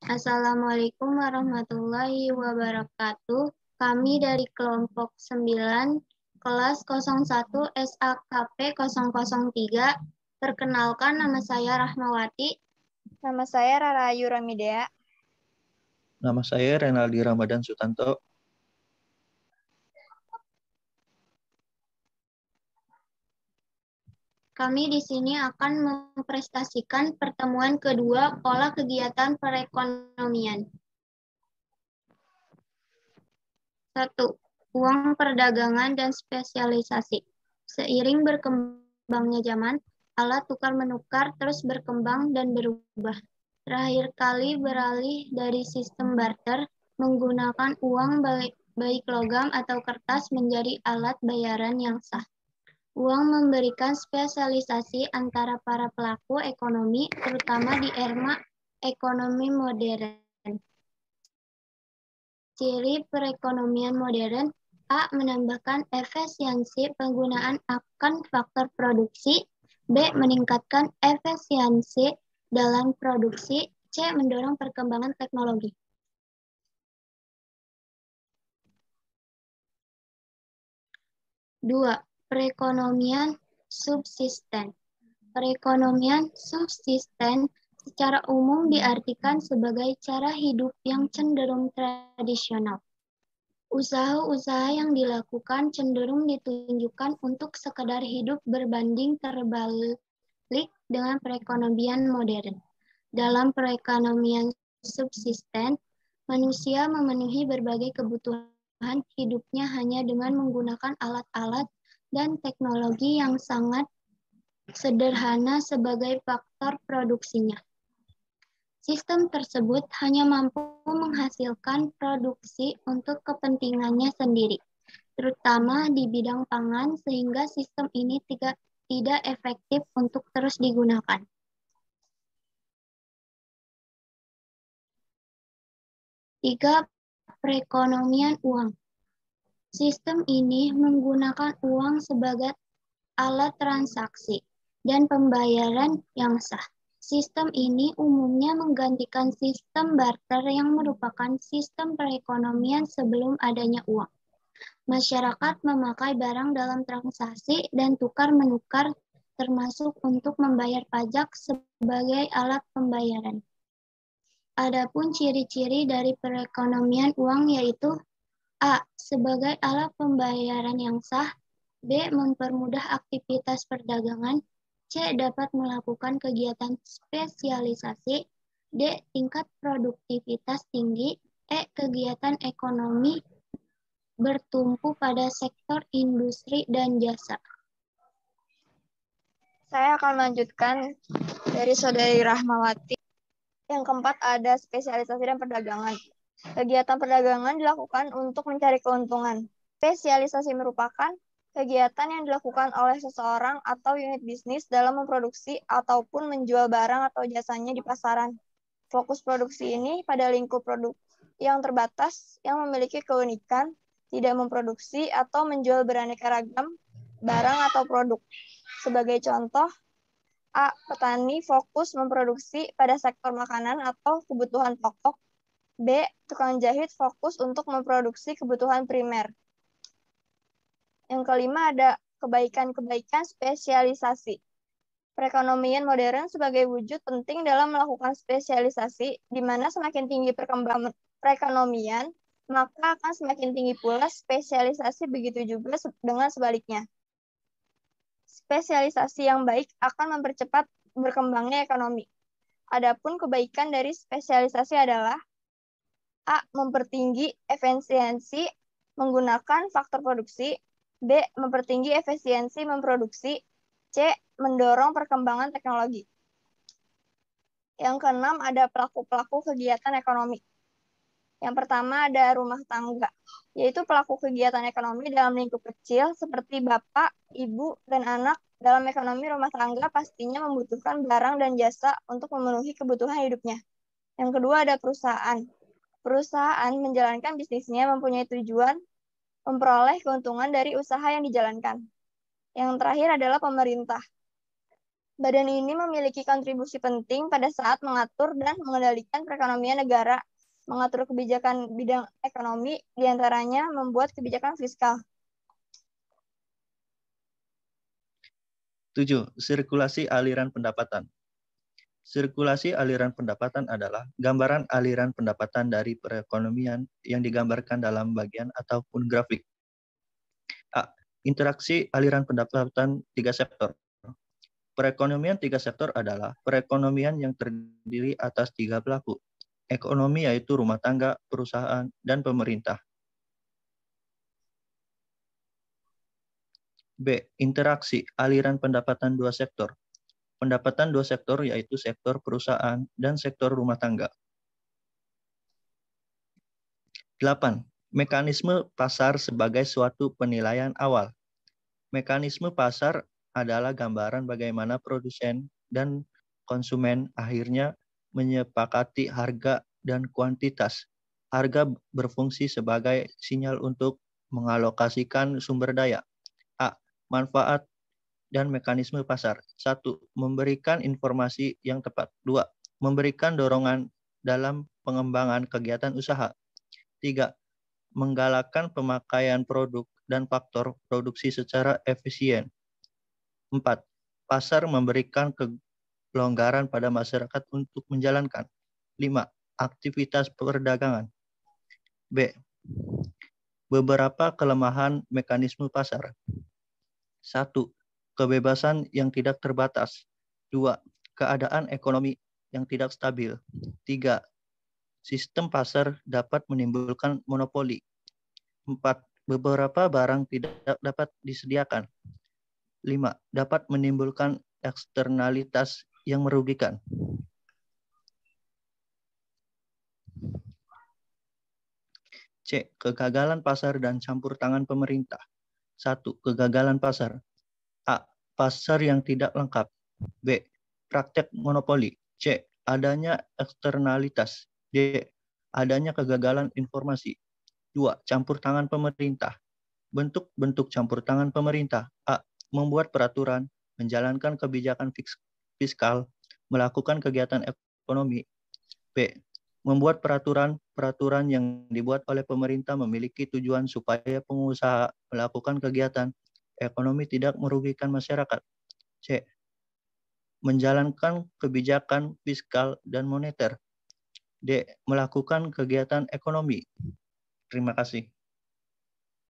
Assalamualaikum warahmatullahi wabarakatuh. Kami dari kelompok 9, kelas 01 SAKP 003. Perkenalkan, nama saya Rahmawati. Nama saya Rarayu Ramidea. Nama saya Renaldi Ramadan Sutanto. Kami di sini akan mempresentasikan pertemuan kedua pola kegiatan perekonomian. 1. Uang perdagangan dan spesialisasi. Seiring berkembangnya zaman, alat tukar-menukar terus berkembang dan berubah. Terakhir kali beralih dari sistem barter menggunakan uang baik logam atau kertas menjadi alat bayaran yang sah. Uang memberikan spesialisasi antara para pelaku ekonomi, terutama di era ekonomi modern. Ciri perekonomian modern: A. Menambahkan efisiensi penggunaan akan faktor produksi. B. Meningkatkan efisiensi dalam produksi. C. Mendorong perkembangan teknologi. Dua. Perekonomian subsisten. Perekonomian subsisten secara umum diartikan sebagai cara hidup yang cenderung tradisional. Usaha-usaha yang dilakukan cenderung ditunjukkan untuk sekadar hidup berbanding terbalik dengan perekonomian modern. Dalam perekonomian subsisten, manusia memenuhi berbagai kebutuhan hidupnya hanya dengan menggunakan alat-alat dan teknologi yang sangat sederhana sebagai faktor produksinya. Sistem tersebut hanya mampu menghasilkan produksi untuk kepentingannya sendiri, terutama di bidang pangan, sehingga sistem ini tidak efektif untuk terus digunakan. Tiga. Perekonomian uang. Sistem ini menggunakan uang sebagai alat transaksi dan pembayaran yang sah. Sistem ini umumnya menggantikan sistem barter yang merupakan sistem perekonomian sebelum adanya uang. Masyarakat memakai barang dalam transaksi dan tukar-menukar, termasuk untuk membayar pajak sebagai alat pembayaran. Adapun ciri-ciri dari perekonomian uang yaitu: A. Sebagai alat pembayaran yang sah. B. Mempermudah aktivitas perdagangan. C. Dapat melakukan kegiatan spesialisasi. D. Tingkat produktivitas tinggi. E. Kegiatan ekonomi bertumpu pada sektor industri dan jasa. Saya akan melanjutkan dari Saudari Rahmawati. Yang keempat ada spesialisasi dan perdagangan. Kegiatan perdagangan dilakukan untuk mencari keuntungan. Spesialisasi merupakan kegiatan yang dilakukan oleh seseorang atau unit bisnis dalam memproduksi ataupun menjual barang atau jasanya di pasaran. Fokus produksi ini pada lingkup produk yang terbatas yang memiliki keunikan, tidak memproduksi atau menjual beraneka ragam barang atau produk. Sebagai contoh, A. Petani fokus memproduksi pada sektor makanan atau kebutuhan pokok. B. Tukang jahit fokus untuk memproduksi kebutuhan primer. Yang kelima ada kebaikan-kebaikan spesialisasi. Perekonomian modern sebagai wujud penting dalam melakukan spesialisasi, di mana semakin tinggi perkembangan perekonomian, maka akan semakin tinggi pula spesialisasi, begitu juga dengan sebaliknya. Spesialisasi yang baik akan mempercepat berkembangnya ekonomi. Adapun kebaikan dari spesialisasi adalah: A. Mempertinggi efisiensi menggunakan faktor produksi. B. Mempertinggi efisiensi memproduksi. C. Mendorong perkembangan teknologi. Yang keenam ada pelaku-pelaku kegiatan ekonomi. Yang pertama ada rumah tangga, yaitu pelaku kegiatan ekonomi dalam lingkup kecil seperti bapak, ibu, dan anak. Dalam ekonomi rumah tangga pastinya membutuhkan barang dan jasa untuk memenuhi kebutuhan hidupnya. Yang kedua ada perusahaan. Perusahaan menjalankan bisnisnya mempunyai tujuan memperoleh keuntungan dari usaha yang dijalankan. Yang terakhir adalah pemerintah. Badan ini memiliki kontribusi penting pada saat mengatur dan mengendalikan perekonomian negara, mengatur kebijakan bidang ekonomi, diantaranya membuat kebijakan fiskal. 7. Sirkulasi aliran pendapatan. Sirkulasi aliran pendapatan adalah gambaran aliran pendapatan dari perekonomian yang digambarkan dalam bagian ataupun grafik. A. Interaksi aliran pendapatan tiga sektor. Perekonomian tiga sektor adalah perekonomian yang terdiri atas tiga pelaku. Ekonomi yaitu rumah tangga, perusahaan, dan pemerintah. B. Interaksi aliran pendapatan dua sektor. Pendapatan dua sektor yaitu sektor perusahaan dan sektor rumah tangga. 8. Mekanisme pasar sebagai suatu penilaian awal. Mekanisme pasar adalah gambaran bagaimana produsen dan konsumen akhirnya menyepakati harga dan kuantitas. Harga berfungsi sebagai sinyal untuk mengalokasikan sumber daya. A. Manfaat dan mekanisme pasar. 1. Memberikan informasi yang tepat. 2. Memberikan dorongan dalam pengembangan kegiatan usaha. 3. Menggalakkan pemakaian produk dan faktor produksi secara efisien. 4. Pasar memberikan kelonggaran pada masyarakat untuk menjalankan. 5. Aktivitas perdagangan. B. Beberapa kelemahan mekanisme pasar. 1. Kebebasan yang tidak terbatas. 2. Keadaan ekonomi yang tidak stabil. 3. Sistem pasar dapat menimbulkan monopoli. 4. Beberapa barang tidak dapat disediakan. 5. Dapat menimbulkan eksternalitas yang merugikan. C. Kegagalan pasar dan campur tangan pemerintah. 1. Kegagalan pasar. A. Pasar yang tidak lengkap. B. Praktek monopoli. C. Adanya eksternalitas. D. Adanya kegagalan informasi. 2. Campur tangan pemerintah. Bentuk-bentuk campur tangan pemerintah. A. Membuat peraturan, menjalankan kebijakan fiskal, melakukan kegiatan ekonomi. B. Membuat peraturan yang dibuat oleh pemerintah memiliki tujuan supaya pengusaha melakukan kegiatan ekonomi tidak merugikan masyarakat. C. Menjalankan kebijakan fiskal dan moneter. D. Melakukan kegiatan ekonomi. Terima kasih.